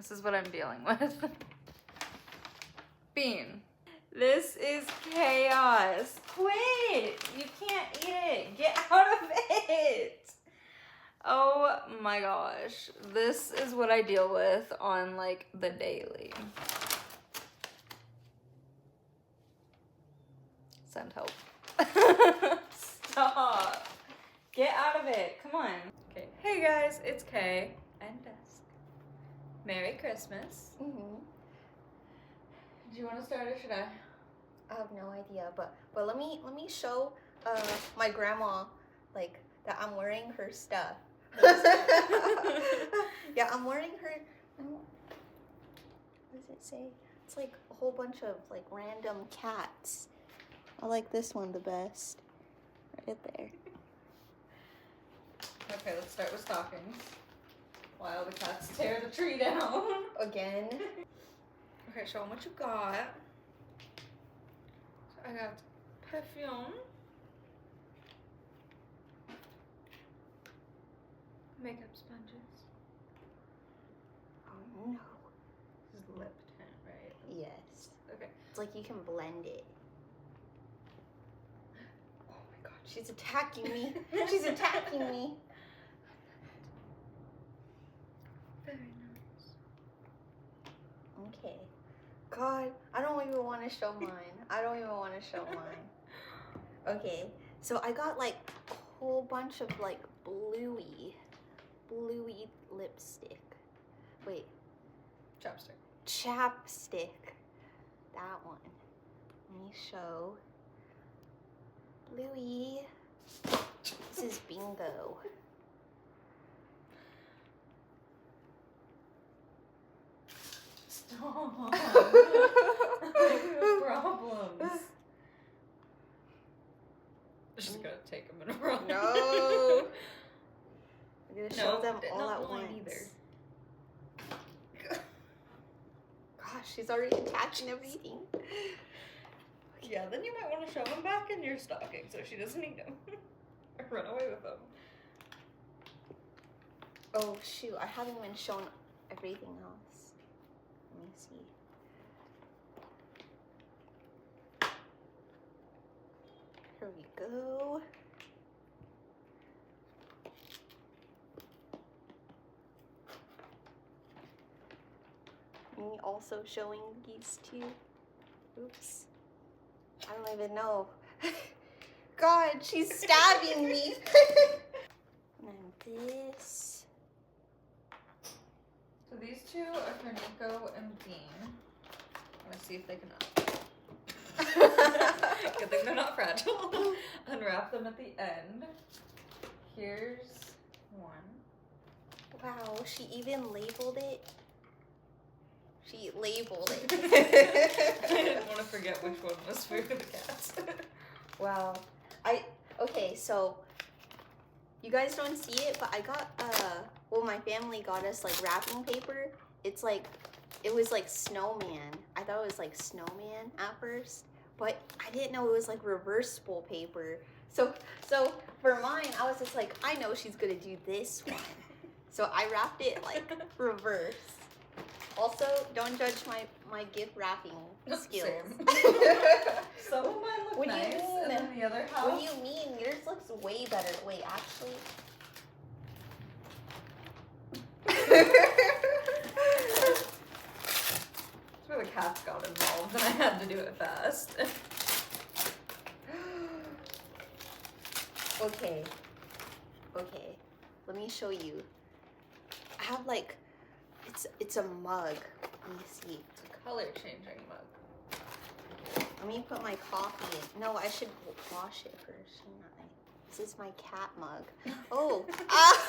This is what I'm dealing with. Bean. This is chaos. Quit! You can't eat it. Get out of it. Oh my gosh. This is what I deal with on like the daily. Send help. Stop. Get out of it. Come on. Okay. Hey guys, it's Kay and Dusk. Merry Christmas. Mm-hmm. Do you want to start or should I? I have no idea, but let me show my grandma like that I'm wearing her stuff. Yeah, I'm wearing her. What does it say? It's like a whole bunch of like random cats. I like this one the best. Right there. Okay, let's start with stockings. While the cats tear the tree down. Again. Okay, show them what you got. So I got perfume. Makeup sponges. Oh no. This is lip tint, right? Yes. Okay. It's like you can blend it. Oh my god, she's attacking me. She's attacking me. Very nice. Okay. God, I don't even want to show mine. I don't even want to show mine. Okay, so I got like a whole bunch of like bluey lipstick. Wait. Chapstick. That one. Let me show. Bluey. This is bingo. Stop. I have problems. I'm just gonna take them in a row. No. I'm gonna show them all at once. Either. Gosh, she's already attaching everything. Yeah, then you might want to shove them back in your stocking so she doesn't eat them. Or run away with them. Oh shoot, I haven't even shown everything else. Let me see. Here we go. Me also showing these two. Oops. I don't even know. God, she's stabbing me. And then this. So these two are for Nico and Bean. Let's see if they can Good thing they're not fragile. Unwrap them at the end. Here's one. Wow, she even labeled it. She labeled it. I didn't want to forget which one was for the cats. Wow. Okay, so you guys don't see it, but I got well, my family got us like wrapping paper. It's like it was like snowman. I thought it was like snowman at first, but I didn't know it was like reversible paper. So for mine, I was just like, I know she's gonna do this one. So I wrapped it like reverse. Also, don't judge my gift wrapping skills. Some of mine look nice, and then the other half. What do you mean? Yours looks way better. Wait, actually. That's where the cats got involved, and I had to do it fast. Okay. Let me show you. I have like, it's a mug. Let me see. It's a color-changing mug. Let me put my coffee in. No, I should wash it first, shouldn't I? This is my cat mug. Oh. Ow.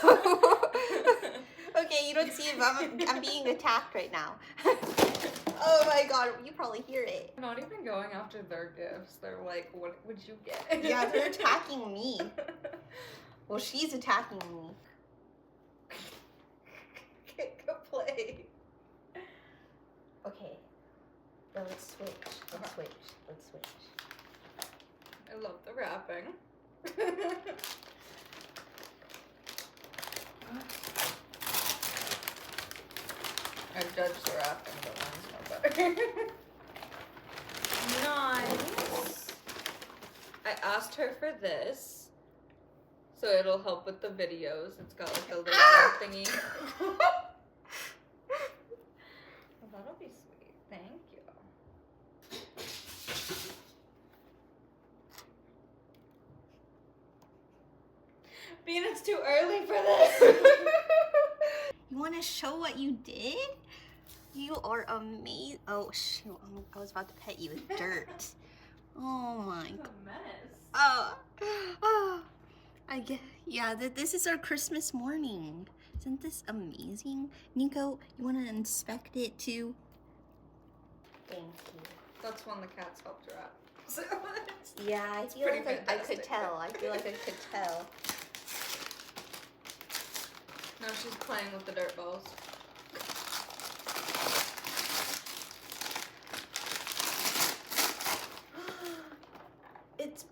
Okay, you don't see it, but I'm being attacked right now. Oh my god, you probably hear it. Not even going after their gifts. They're like, what would you get? Yeah, they're attacking me. Well, she's attacking me. Go play. Okay. Now let's switch. Let's switch. I love the wrapping. I judged the wrapping, but mine's more better. Nice. I asked her for this, so it'll help with the videos. It's got like a little thingy. Well, that'll be sweet. Thank you. Bean, it's too early for this. You want to show what you did? You are amazing. Oh, shoot. I was about to pet you with dirt. Oh, my It's God. a mess. Oh. I get, yeah, this is our Christmas morning. Isn't this amazing? Nico, you want to inspect it too? Thank you. That's one the cats helped wrap. So Yeah, I feel pretty like I could fantastic. tell. I feel like I could tell. now she's playing with the dirt balls. It's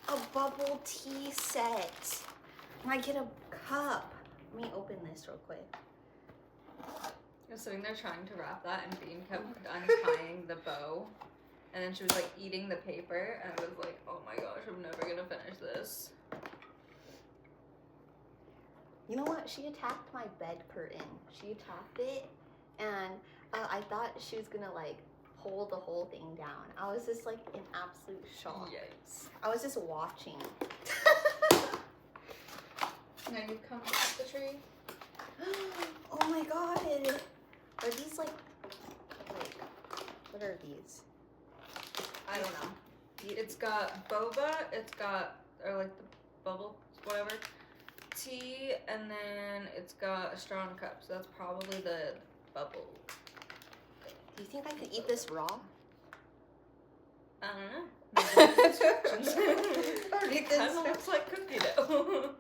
a bubble tea set. And I get a cup. Let me open this real quick. I was sitting there trying to wrap that, and Bean kept untying the bow. And then she was like eating the paper, and I was like, oh my gosh, I'm never gonna finish this. You know what? She attacked my bed curtain. She attacked it, and I thought she was gonna like pull the whole thing down. I was just like in absolute shock. Yikes. I was just watching. Now you come up the tree. Oh my god. Are these like what are these? I don't know. It's got boba, it's got, or like the bubble, whatever, tea, and then it's got a straw and a cup, so that's probably the bubble. Do you think I could eat this raw? I don't know. Maybe there's instructions. Read It the kind of looks like cookie dough.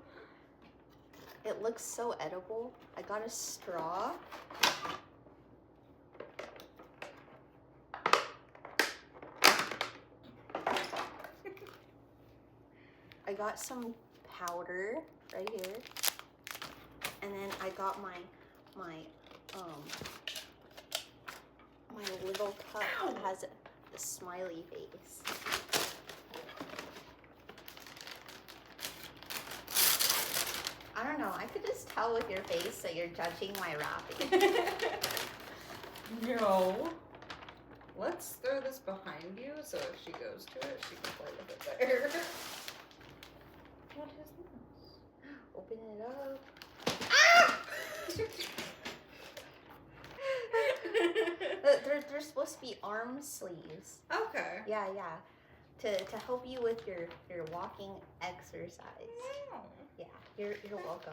It looks so edible. I got a straw. I got some powder right here. And then I got my little cup that has a smiley face. I don't know, I could just tell with your face that you're judging my wrapping. No. Let's throw this behind you, so if she goes to it, she can play with it there. What is this? Open it up. They're supposed to be arm sleeves. Okay. Yeah. To help you with your walking exercise. Wow. Yeah, you're welcome.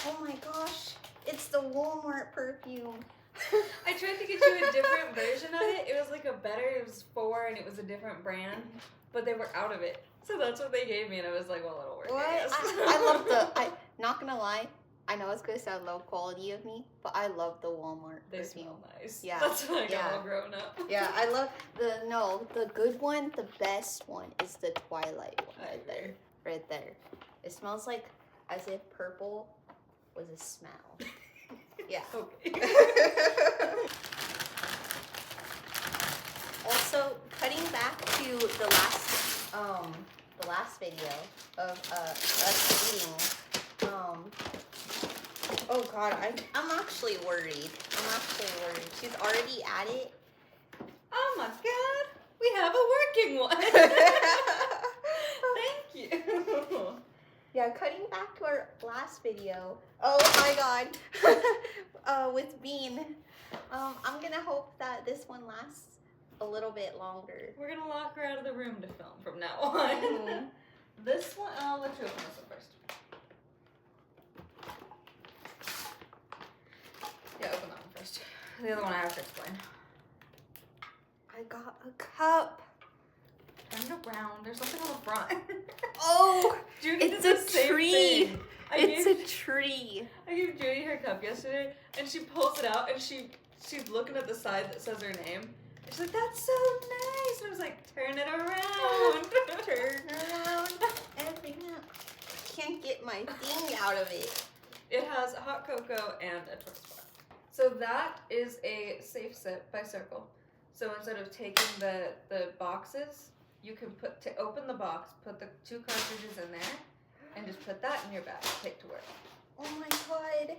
Oh my gosh, it's the Walmart perfume. I tried to get you a different version of it. It was like a better, it was 4 and it was a different brand, but they were out of it. So that's what they gave me, and I was like, well, it'll work. What? I guess. I love not gonna lie, I know it's gonna sound low quality of me, but I love the Walmart They perfume. smell nice. Yeah. That's when I got Yeah. all grown up. Yeah, I love the good one, the best one is the Twilight one right there. Right there. It smells like as if purple was a smell. Yeah. Okay. Also, cutting back to the last video of us eating. Oh god, I'm actually worried. She's already at it. Oh my god, we have a working one. Thank you. Yeah, cutting back to our last video. Oh my god. With Bean. I'm gonna hope that this one lasts a little bit longer. We're gonna lock her out of the room to film from now on. Mhm. This one, I'll let you open this one first. Yeah, open that one first. The other one I have to explain. I got a cup. Turn it around. There's something on the front. Oh, Judy it's did a the same tree. thing. It's a tree. I gave Judy her cup yesterday, and she pulls it out, and she's looking at the side that says her name, She's like, that's so nice. And I was like, turn it around. Turn around. Everything out. Can't get my thing out of it. It has hot cocoa and a twist bar. So that is a safe sit by Circle. So instead of taking the boxes, you can open the box, put the 2 cartridges in there, and just put that in your bag to take to work. Oh my god.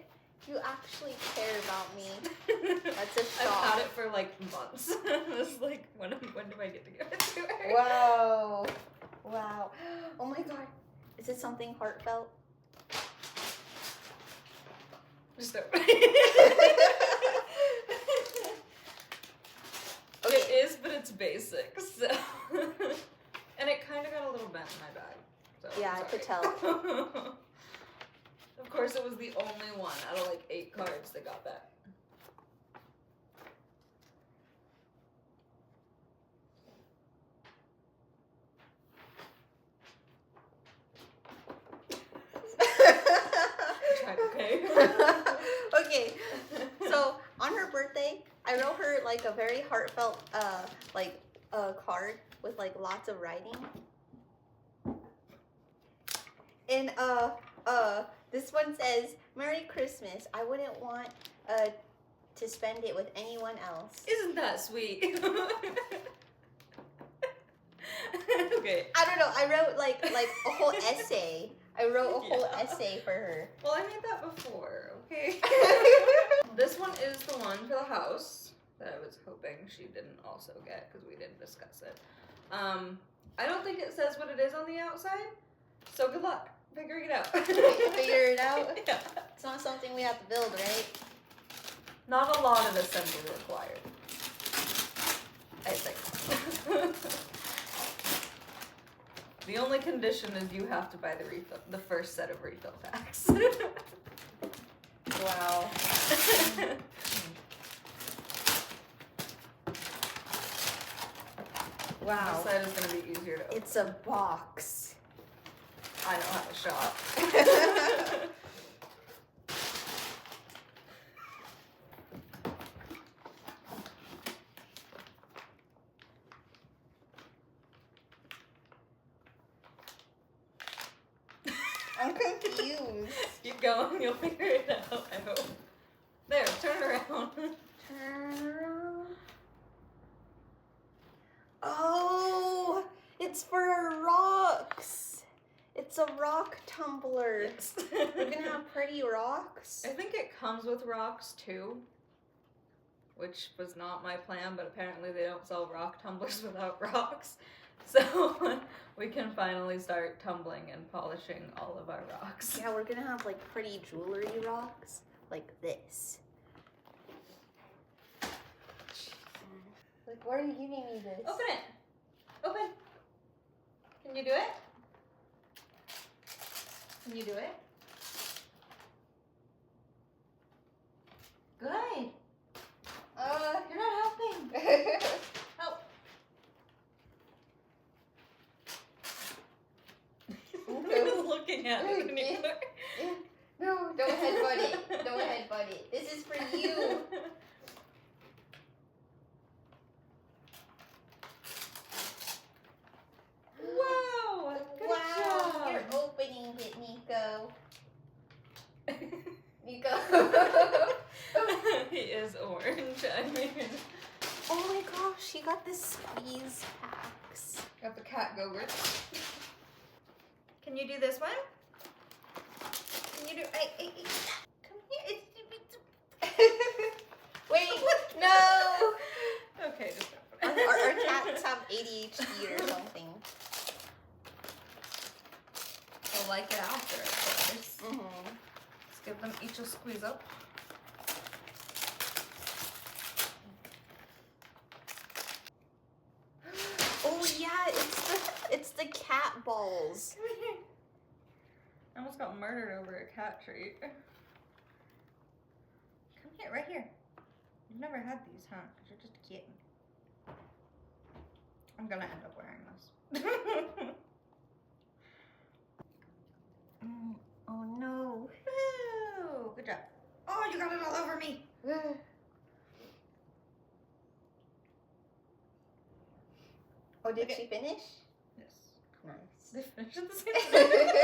You actually care about me. That's a shock. I've had it for like months. It's like, when do I get to give it to her? Wow. Wow. Oh my god. Is it something heartfelt? Just don't. Okay. It is, but it's basic, so. And it kind of got a little bent in my bag. So Yeah, I could tell. Of course, it was the only one out of like 8 cards that got bent. Okay. Okay. So on her birthday, I wrote her like a very heartfelt card with like lots of writing. And this one says, "Merry Christmas. I wouldn't want to spend it with anyone else." Isn't that sweet? Okay. I don't know. I wrote like a whole essay. I wrote a whole essay for her. Well, I made that before, okay? This one is the one for the house that I was hoping she didn't also get because we didn't discuss it. I don't think it says what it is on the outside, so good luck figuring it out. Figure it out? Yeah. It's not something we have to build, right? Not a lot of assembly required, I think. The only condition is you have to buy the first set of refill packs. Wow. Wow. This side is going to be easier to open. It's a box. I know how to shop. I'm confused. Keep going, you'll figure it out, I hope. There, turn around. Turn around. Oh, it's for rocks. It's a rock tumbler. Yes. We're gonna have pretty rocks. I think it comes with rocks too, which was not my plan, but apparently they don't sell rock tumblers without rocks. So we can finally start tumbling and polishing all of our rocks. Yeah, we're gonna have like pretty jewelry rocks, like this. Like, why are you giving me this? Open it. Open. Can you do it? Can you do it? Good. You're not helping. Help. Who's looking at it anymore? No, don't headbutt it. Don't headbutt it. This is for you. Wow. Good job. You're opening it, Nico. Nico. He is orange. I mean, Oh my gosh, he got the squeeze packs. got the cat go-gurt. Can you do this one? Can you do? Come here. Wait, no. Okay, just open it. Our cats have ADHD or something. They'll like it after, of course. Mm-hmm. Let's give them each a squeeze up. Oh yeah, it's the cat balls. Come here. I almost got murdered over a cat treat. Come here, right here. You've never had these, huh? Because you're just a kitten. I'm gonna end up wearing this. Oh no. Woo! Good job. Oh, you got it all over me. Oh, did Okay. she finish? Yes. Nice. They finished at the same time.